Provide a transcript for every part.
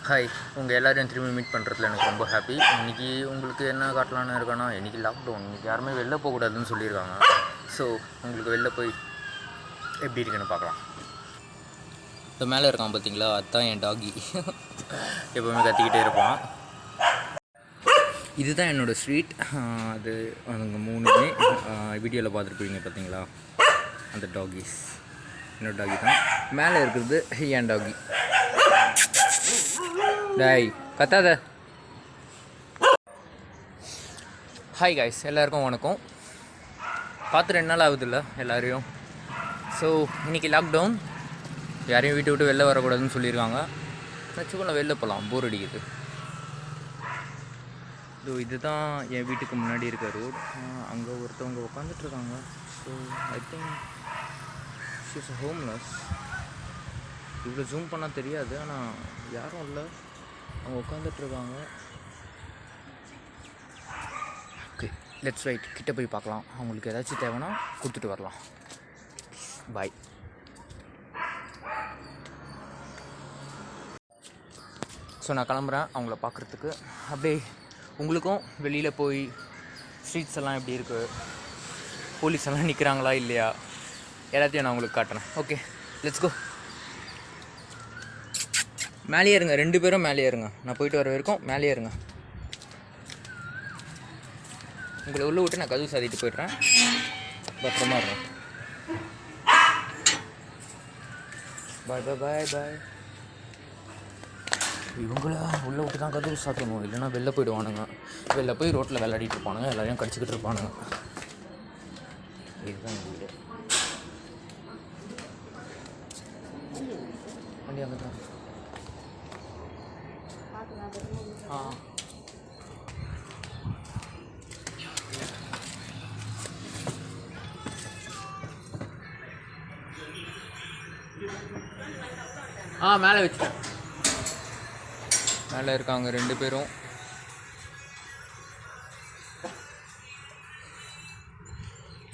Hi, உங்கள் எல்லோரையும் திரும்பி மீட் பண்ணுறதுல எனக்கு ரொம்ப ஹாப்பி. இன்றைக்கி உங்களுக்கு என்ன காட்டலான்னு இருக்கேன்னா, இன்றைக்கி லாக்டவுன், இன்றைக்கி யாருமே வெளில போகக்கூடாதுன்னு சொல்லியிருக்காங்க. ஸோ உங்களுக்கு வெளில போய் எப்படி இருக்குன்னு பார்க்கலாம். இப்போ மேலே இருக்கான் பார்த்தீங்களா, அதுதான் என் டாகி. எப்போவுமே கத்திக்கிட்டே இருப்பான். இதுதான் என்னோடய ஸ்ட்ரீட். அது அவங்க மூணுமே வீடியோவில் பார்த்துருப்பீங்க பார்த்தீங்களா, அந்த டாகிஸ் என்னோடய டாகி தான். மேலே இருக்கிறது என் டாகி. டாய் கத்தாத. ஹாய் காய்ஸ், எல்லாருக்கும் வணக்கம். பார்த்து 2 நாள் ஆகுதுல்ல எல்லோரையும். ஸோ இன்றைக்கி லாக்டவுன், யாரையும் வீட்டை விட்டு வெளில வரக்கூடாதுன்னு சொல்லியிருக்காங்க. வச்சுக்கோங்களேன், வெளில போகலாம், போர் அடிக்குது. இதுதான் என் வீட்டுக்கு முன்னாடி இருக்க ரோட். அங்கே ஒருத்தவங்க உட்காந்துட்ருக்காங்க. So I think she is homeless. இவ்வளோ ஜூம் பண்ணால் தெரியாது, ஆனால் யாரும் இல்லை, அவங்க உட்காந்துட்ருக்காங்க. Okay, let's right. கிட்டே போய் பார்க்கலாம். அவங்களுக்கு ஏதாச்சும் தேவைன்னா கொடுத்துட்டு வரலாம். பாய். ஸோ நான் கிளம்புறேன் அவங்கள பார்க்குறதுக்கு. அப்படியே உங்களுக்கும் வெளியில் போய் ஸ்ட்ரீட்ஸ் எல்லாம் எப்படி இருக்குது, போலீஸ் எல்லாம் நிற்கிறாங்களா இல்லையா, எல்லாத்தையும் நான் உங்களுக்கு காட்டுறேன். Okay, let's go. மேலேயே இருங்க, 2 பேரும் மேலேயே இருங்க. நான் போயிட்டு வர வரைக்கும் மேலேயே இருங்க. உங்களை உள்ளே விட்டு நான் கதவு சாதிட்டு போய்ட்றேன். பத்திரமா இருங்க. பாய் பாய் பாய் பாய். இவங்கள உள்ளே விட்டு தான் கதவு சாத்தணும், இல்லைன்னா வெளில போயிடுவானுங்க. வெளில போய் ரோட்டில் விளையாடிட்டு இருப்பானுங்க, எல்லாரையும் கடிச்சிக்கிட்டு இருப்பானுங்க. இதுதான் வீடு. வண்டி அங்கே தான். மேலே வச்சுட்டேன். மேலே இருக்காங்க 2 பேரும்.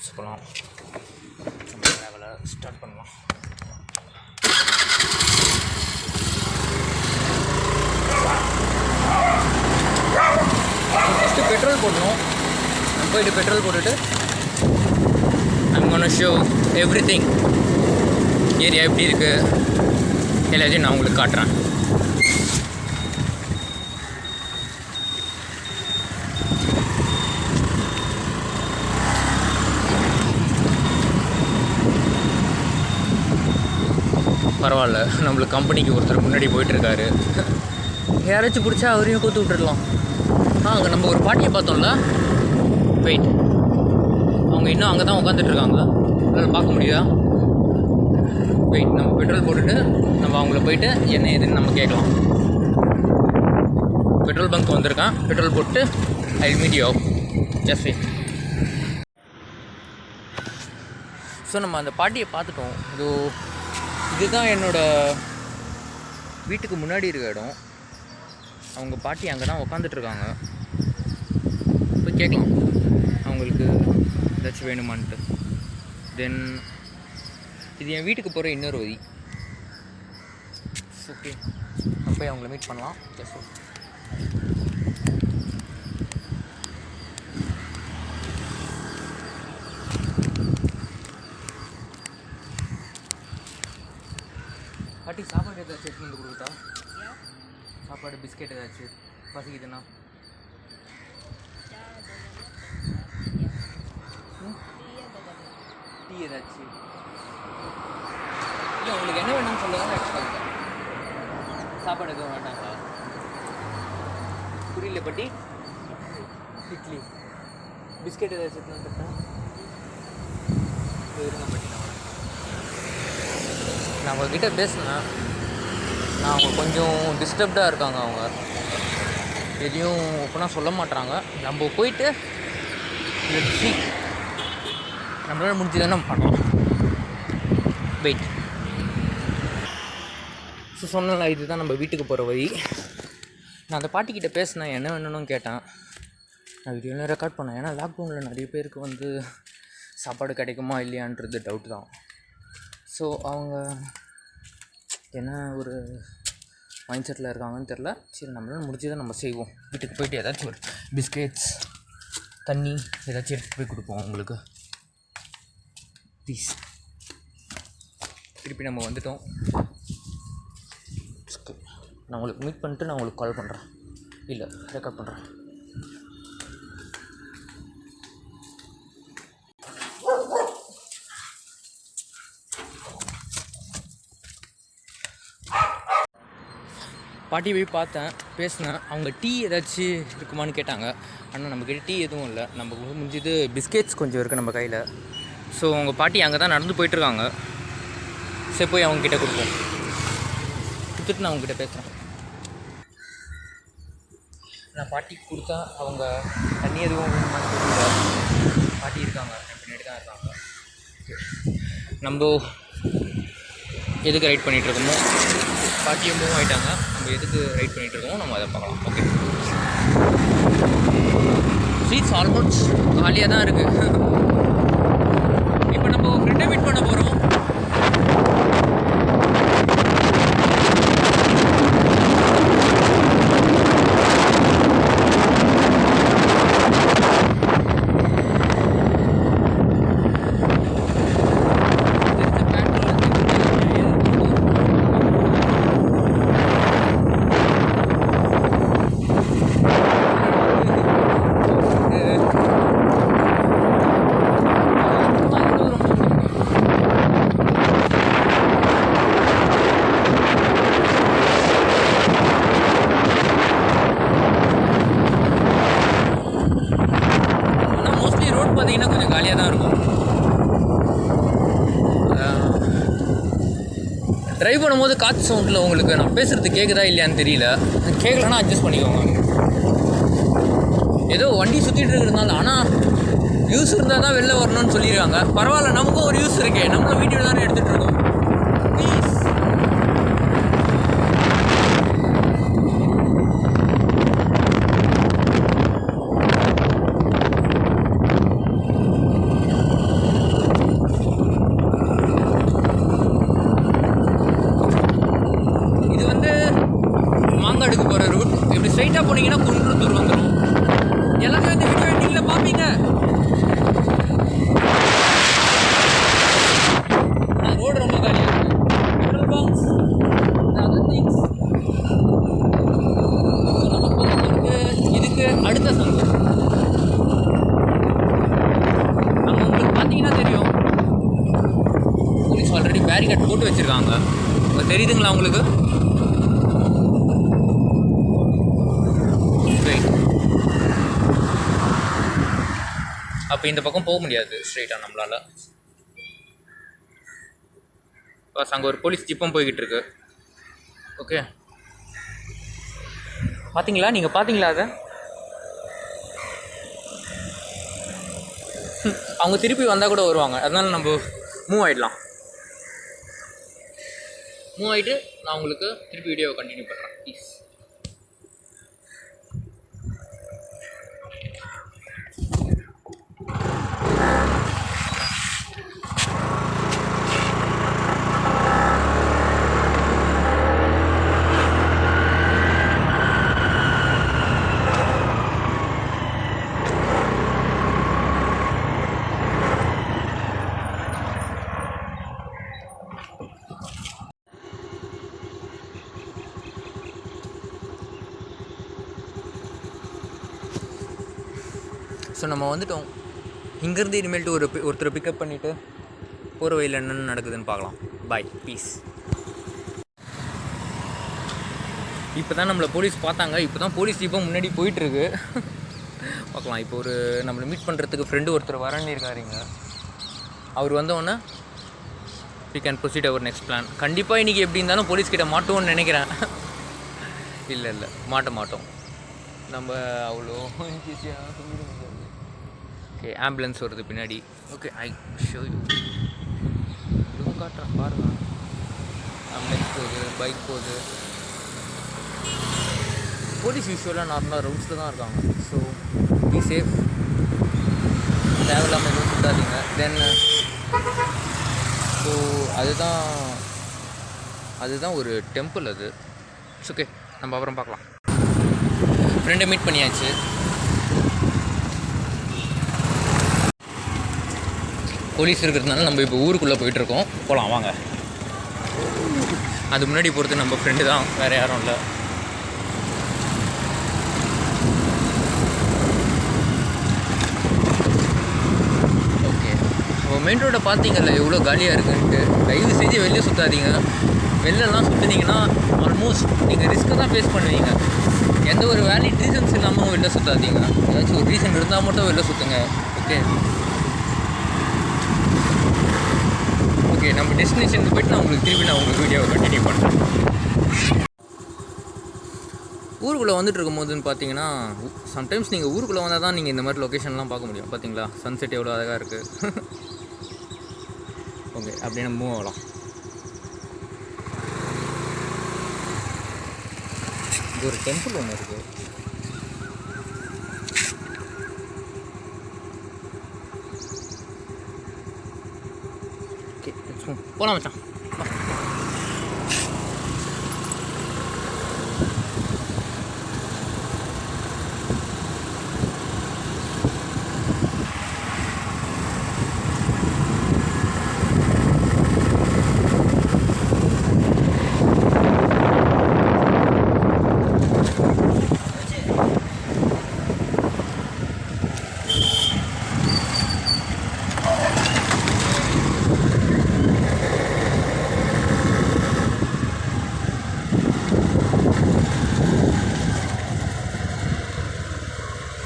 சொல்லலாம், வேலை ஸ்டார்ட் பண்ணலாம். ஃபஸ்ட்டு பெட்ரோல் போடணும். நம்ம போயிட்டு பெட்ரோல் போட்டுட்டு I'm gonna show everything. Area எப்படி இருக்குது எல்லாத்தையும் நான் உங்களுக்கு காட்டுறேன். பரவாயில்ல, நம்மளுக்கு கம்பெனிக்கு ஒருத்தர் முன்னாடி போயிட்டுருக்காரு. யாராச்சும் பிடிச்சா அவரையும் கூத்து விட்டுடலாம். அங்கே நம்ம ஒரு பாட்டியை பார்த்தோம்ல, வெயிட், அவங்க இன்னும் அங்கே தான் உட்காந்துட்ருக்காங்க. அதில் பார்க்க முடியுதா? வெயிட், நம்ம பெட்ரோல் போட்டுட்டு நம்ம அவங்கள போயிட்டு என்ன ஏதுன்னு நம்ம கேட்கலாம். பெட்ரோல் பங்க் வந்திருக்கான், பெட்ரோல் போட்டு I meet you just wait. So நம்ம அந்த பாட்டியை பார்த்துட்டோம். இதுதான் என்னோடய வீட்டுக்கு முன்னாடி இருக்க இடம். அவங்க பாட்டி அங்கே தான் உக்காந்துட்ருக்காங்க. போய் கேட்கலாம் அவங்களுக்கு ஏதாச்சும் வேணுமான்ட்டு. தென் இது என் வீட்டுக்கு போகிற இன்னொரு வழி. ஓகே, நம்ம போய் அவங்கள மீட் பண்ணலாம். ஜஸ்ட் பாட்டி, சாப்பாடு ஏதாச்சும் எடுத்து வந்து கொடுக்குதா? சாப்பாடு, பிஸ்கெட் ஏதாச்சும் பசிக்குதுண்ணா? டீ ஏதாச்சும்? இல்லை, உங்களுக்கு என்ன வேணும்னு சொல்லுங்க, எடுத்து சாப்பாடு எதுவும் வேண்டாங்களா? புரியல பாட்டி. இட்லி, பிஸ்கெட் ஏதாச்சும் எடுத்து வந்துட்டேன். இருங்க பாட்டி, நான் அவங்கக்கிட்ட பேசினேன். நான் அவங்க கொஞ்சம் டிஸ்டர்ப்டாக இருக்காங்க. அவங்க எதையும் ஓப்பனாக சொல்ல மாட்டுறாங்க. நம்ம போயிட்டு நம்மளால் முடிஞ்சதானே நம்ம பண்ணலாம். வெயிட். ஸோ சொன்னல, இதுதான் நம்ம வீட்டுக்கு போகிற வழி. நான் அந்த பாட்டிக்கிட்ட பேசினேன், என்ன வேணும்னு கேட்டேன். நான் வீடியோவில் ரெக்கார்ட் பண்ணேன். ஏன்னா லாக்டவுனில் நிறைய பேருக்கு சாப்பாடு கிடைக்குமா இல்லையான்றது டவுட் தான். ஸோ அவங்க என்ன ஒரு மைண்ட் செட்டில் இருக்காங்கன்னு தெரில. சரி, நம்மளால் முடிஞ்சதை நம்ம செய்வோம். வீட்டுக்கு போய்ட்டு ஏதாச்சும் ஒரு பிஸ்கெட்ஸ், தண்ணி ஏதாச்சும் எடுத்துகிட்டு போய் கொடுப்போம் உங்களுக்கு. ப்ளீஸ். திருப்பி நம்ம வந்துட்டோம். நான் உங்களுக்கு மீட் பண்ணிட்டு நான் உங்களுக்கு கால் பண்ணுறேன், இல்லை ரெக்கார்ட் பண்ணுறேன். பாட்டி போய் பார்த்தேன், பேசினேன். அவங்க டீ ஏதாச்சும் இருக்குமான்னு கேட்டாங்க. ஆனால் நம்மக்கிட்ட டீ எதுவும் இல்லை. நமக்கு முடிஞ்சது பிஸ்கெட்ஸ் கொஞ்சம் இருக்குது நம்ம கையில். ஸோ அவங்க பாட்டி அங்கே தான் நடந்து போயிட்டுருக்காங்க. சரி, போய் அவங்கக்கிட்ட கொடுப்போம். கொடுத்துட்டு நான் அவங்ககிட்ட பேசுகிறேன். நான் பாட்டிக்கு கொடுத்தா அவங்க தண்ணி எதுவும் தெரியல. பாட்டி இருக்காங்க, பின்னாடி தான் இருக்காங்க. நம்ம எதுக்கு ரைட் பண்ணிகிட்ருக்கோமோ, பாட்டியும் மூவ் ஆகிட்டாங்க. நம்ம எதுக்கு ரைட் பண்ணிகிட்ருக்கோமோ நம்ம அதை பார்க்கலாம். ஓகே, ஸ்ட்ரீட்ஸ் ஆல்மோஸ்ட் காலியாக தான் இருக்குது. இப்போ நம்ம ஃப்ரெண்டை மீட் பண்ண போகிறோம். பார்த்தீங்கன்னா கொஞ்சம் காலியாக தான் இருக்கும். ட்ரைவ் பண்ணும்போது காற்று சவுண்டில் உங்களுக்கு நான் பேசுகிறது கேட்குதா இல்லையான்னு தெரியல. கேட்கலன்னா அட்ஜஸ்ட் பண்ணிக்கோங்க. ஏதோ வண்டி சுற்றிட்டு இருக்கிறதுனால. ஆனால் யூஸ் இருந்தால் தான் வெளில வரணும்னு சொல்லியிருக்காங்க. பரவாயில்ல, நமக்கும் ஒரு யூஸ் இருக்கே. நம்மளும் வீடியோ தானே எடுத்துகிட்டு இருக்கோம். ப்ளீஸ். ஸ்ட்ரைட்டாக போனீங்கன்னா குன்றத்தூர் வந்துடும். எல்லாமே வந்து வீடியோ எண்டிங்கில் பார்ப்பீங்க. ரோடு ரொம்ப காலியாக இருக்குது. இதுக்கு அடுத்த சங்கு அங்கே உங்களுக்கு பார்த்தீங்கன்னா தெரியும், போலீஸ் ஆல்ரெடி பேரிகேட் போட்டு வச்சுருக்காங்க. தெரியுதுங்களா உங்களுக்கு? அப்போ இந்த பக்கம் போக முடியாது ஸ்ட்ரெயிட்டாக நம்மளால். பஸ் அங்கே ஒரு போலீஸ் ஜிப்பும் போய்கிட்டு இருக்கு. ஓகே, பார்த்தீங்களா? நீங்கள் பார்த்தீங்களா? அதை அவங்க திருப்பி வந்தால் கூட வருவாங்க. அதனால நம்ம மூவ் ஆகிடலாம். மூவ் ஆகிட்டு நான் உங்களுக்கு திருப்பி வீடியோவை கண்டினியூ பண்ணுறேன். ப்ளீஸ். ஸோ நம்ம வந்துட்டோம். இங்கேருந்து இனிமேல்ட்டு ஒருத்தரை பிக்கப் பண்ணிவிட்டு போகிற வழியில் என்னென்ன நடக்குதுன்னு பார்க்கலாம். பாய், பீஸ். இப்போ தான் நம்மளை போலீஸ் பார்த்தாங்க. இப்போ தான் போலீஸ் இப்போ முன்னாடி போயிட்டுருக்கு. பார்க்கலாம். இப்போ ஒரு நம்மளை மீட் பண்ணுறதுக்கு ஃப்ரெண்டு ஒருத்தர் வரன்னு இருக்காருங்க. அவர் வந்தோடனே வி கேன் ப்ரொசீட் அவர் நெக்ஸ்ட் பிளான். கண்டிப்பாக இன்றைக்கி எப்படி இருந்தாலும் போலீஸ்கிட்ட மாட்டோம்னு நினைக்கிறேன். இல்லை மாட்ட மாட்டோம். நம்ம அவ்வளோ ஓகே, ஆம்புலன்ஸ் வருது பின்னாடி. Okay, I show you. இதுவும் காட்டுறேன் பாருங்க. ஆம்புலன்ஸ் போகுது, பைக் போகுது. போலீஸ் யூஸ்வலாக நார்மலாக ரவுண்ட்ஸில் தான் இருக்காங்க. So be safe. தேவையில்லாமல் எதுவும் சுத்தாதீங்க. தென் ஸோ அதுதான் ஒரு டெம்பிள். அது இட்ஸ் ஓகே, நம்ம அப்புறம் பார்க்கலாம். ஃப்ரெண்டை மீட் பண்ணியாச்சு. போலீஸ் இருக்கிறதுனால நம்ம இப்போ ஊருக்குள்ளே போயிட்டுருக்கோம். போகலாம் வாங்க. அது முன்னாடி போகிறது நம்ம ஃப்ரெண்டு தான், வேறு யாரும் இல்லை. ஓகே, இப்போ மெயின் ரோடை பார்த்தீங்கல்ல எவ்வளோ காலியாக இருக்குன்ட்டு. தயவு செஞ்சு வெளியே சுற்றாதீங்க. வெளிலலாம் சுற்றுனீங்கன்னா ஆல்மோஸ்ட் நீங்கள் ரிஸ்க்கை தான் ஃபேஸ் பண்ணுவீங்க. எந்த ஒரு வேலிட் ரீசன்ஸ் இல்லாமல் வெளில சுற்றாதீங்க. ஏதாச்சும் ஒரு ரீசன் இருந்தால் மட்டும் வெளில சுற்றுங்க. ஓகே ஓகே, நம்ம டெஸ்டினேஷனுக்கு போய்ட்டு நான் உங்களுக்கு வீடியோவை கண்டினியூ பண்ணுறேன். ஊருக்குள்ளே வந்துட்டு இருக்கும்போதுன்னு பார்த்தீங்கன்னா, சம்டைம்ஸ் நீங்கள் ஊருக்குள்ளே வந்தால் தான் நீங்கள் இந்த மாதிரி லொக்கேஷன்லாம் பார்க்க முடியும். பார்த்தீங்களா, சன்செட் எவ்வளோ அழகாக இருக்குது. ஓகே, அப்படியே நம்ம மூவ் ஆகலாம். இது ஒரு டெம்பிள் ஒன்று இருக்குது. ஓகே, போகலாம் மச்சான்.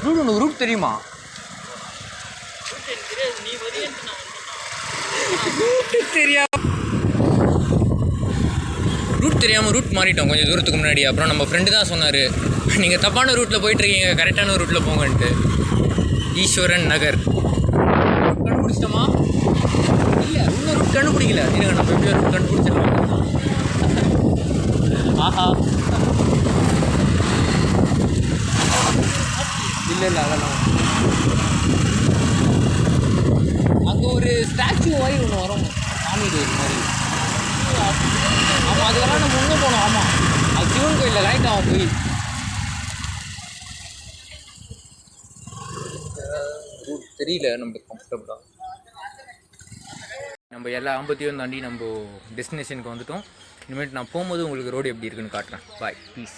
உனக்கு ரூட் தெரியுமா? ரூட் தெரியாமல் ரூட் மாறிட்டோம் கொஞ்சம் தூரத்துக்கு முன்னாடி. அப்புறம் நம்ம ஃப்ரெண்டு தான் சொன்னார், நீங்கள் தப்பான ரூட்டில் போயிட்டுருக்கீங்க, கரெக்டான ரூட்டில் போங்கன்ட்டு. ஈஸ்வரன் நகர் கண்டுபிடிச்சிட்டோமா? இல்லை, இன்னும் ரூட் கண்டுபிடிக்கல. இருங்க, நம்ம எப்படி ரூட் கண்டுபிடிச்சிடலாம். ஆஹா, இல்லை அதெல்லாம் அங்கே ஒரு ஸ்டாச்சு மாதிரி ஒன்று வரும், சாமி இது மாதிரி. ஆமாம், அதுக்கெல்லாம் நம்ம முன்னே போனோம். ஆமாம், அது சிவன் கோயிலில் லைட் ஆகும் போய். ரூட் தெரியல நம்மளுக்கு கம்ஃபர்டபுளாக. நம்ம எல்லா ஆம்பத்தையும் தாண்டி நம்ம டெஸ்டினேஷனுக்கு வந்துட்டோம். இனிமேட்டு நான் போகும்போது உங்களுக்கு ரோடு எப்படி இருக்குன்னு காட்டுறேன். பாய், ப்ளீஸ்.